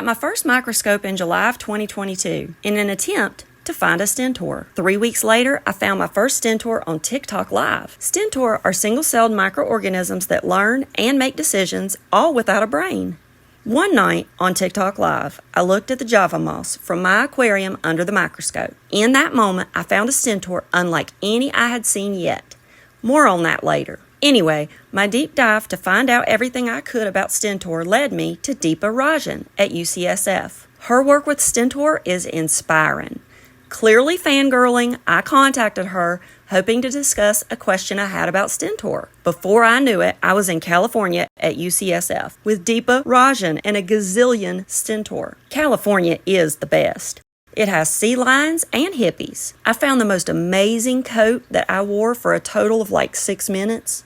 got my first microscope in July of 2022 in an attempt to find a Stentor. 3 weeks later, I found my first Stentor on TikTok Live. Stentor are single-celled microorganisms that learn and make decisions all without a brain. One night on TikTok Live, I looked at the Java moss from my aquarium under the microscope. In that moment, I found a Stentor unlike any I had seen yet. More on that later. Anyway, my deep dive to find out everything I could about Stentor led me to Deepa Rajan at UCSF. Her work with Stentor is inspiring. Clearly fangirling, I contacted her, hoping to discuss a question I had about Stentor. Before I knew it, I was in California at UCSF with Deepa Rajan and a gazillion Stentor. California is the best. It has sea lions and hippies. I found the most amazing coat that I wore for a total of like 6 minutes.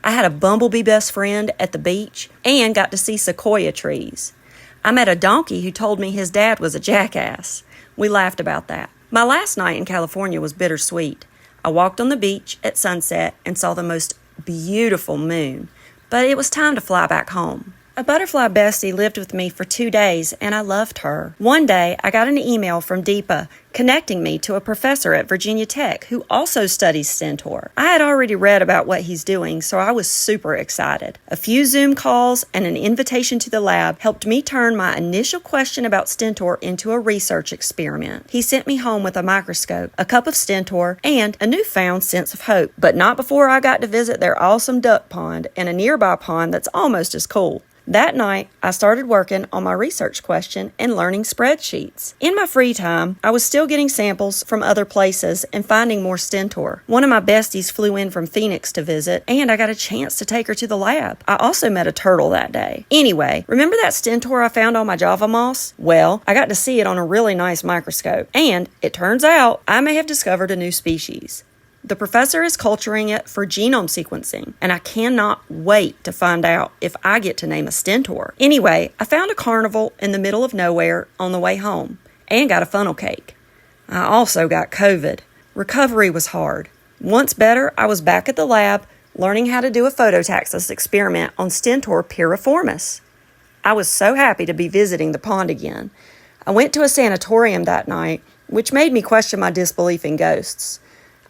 I had a bumblebee best friend at the beach and got to see sequoia trees. I met a donkey who told me his dad was a jackass. We laughed about that. My last night in California was bittersweet. I walked on the beach at sunset and saw the most beautiful moon, but it was time to fly back home. A butterfly bestie lived with me for 2 days, and I loved her. One day, I got an email from Deepa connecting me to a professor at Virginia Tech who also studies Stentor. I had already read about what he's doing, so I was super excited. A few Zoom calls and an invitation to the lab helped me turn my initial question about Stentor into a research experiment. He sent me home with a microscope, a cup of Stentor, and a newfound sense of hope, but not before I got to visit their awesome duck pond and a nearby pond that's almost as cool. That night, I started working on my research question and learning spreadsheets. In my free time, I was still getting samples from other places and finding more Stentor. One of my besties flew in from Phoenix to visit, and I got a chance to take her to the lab. I also met a turtle that day. Anyway, remember that Stentor I found on my Java moss? Well, I got to see it on a really nice microscope, and it turns out I may have discovered a new species. The professor is culturing it for genome sequencing, and I cannot wait to find out if I get to name a Stentor. Anyway, I found a carnival in the middle of nowhere on the way home, and got a funnel cake. I also got COVID. Recovery was hard. Once better, I was back at the lab, learning how to do a phototaxis experiment on Stentor piriformis. I was so happy to be visiting the pond again. I went to a sanatorium that night, which made me question my disbelief in ghosts.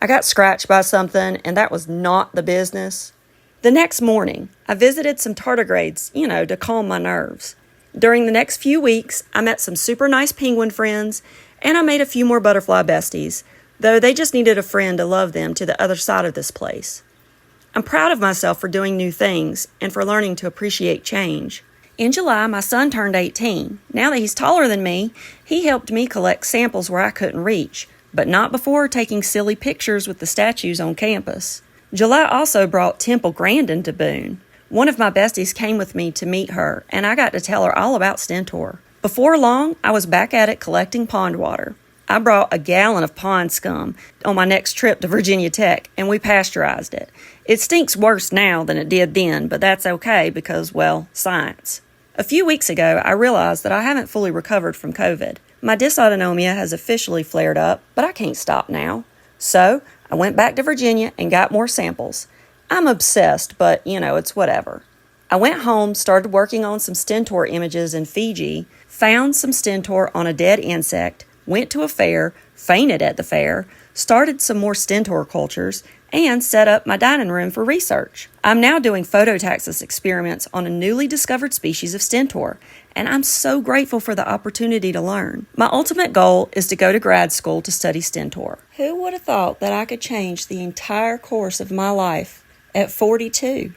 I got scratched by something, and that was not the business. The next morning, I visited some tardigrades, to calm my nerves. During the next few weeks, I met some super nice penguin friends, and I made a few more butterfly besties, though they just needed a friend to love them to the other side of this place. I'm proud of myself for doing new things and for learning to appreciate change. In July, my son turned 18. Now that he's taller than me, he helped me collect samples where I couldn't reach, but not before taking silly pictures with the statues on campus. July also brought Temple Grandin to Boone. One of my besties came with me to meet her, and I got to tell her all about Stentor. Before long, I was back at it collecting pond water. I brought a gallon of pond scum on my next trip to Virginia Tech, and we pasteurized it. It stinks worse now than it did then, but that's okay because, well, science. A few weeks ago, I realized that I haven't fully recovered from COVID. My dysautonomia has officially flared up, but I can't stop now. So, I went back to Virginia and got more samples. I'm obsessed, but, it's whatever. I went home, started working on some Stentor images in Fiji, found some Stentor on a dead insect, went to a fair, fainted at the fair, started some more Stentor cultures, and set up my dining room for research. I'm now doing phototaxis experiments on a newly discovered species of Stentor, and I'm so grateful for the opportunity to learn. My ultimate goal is to go to grad school to study Stentor. Who would have thought that I could change the entire course of my life at 42?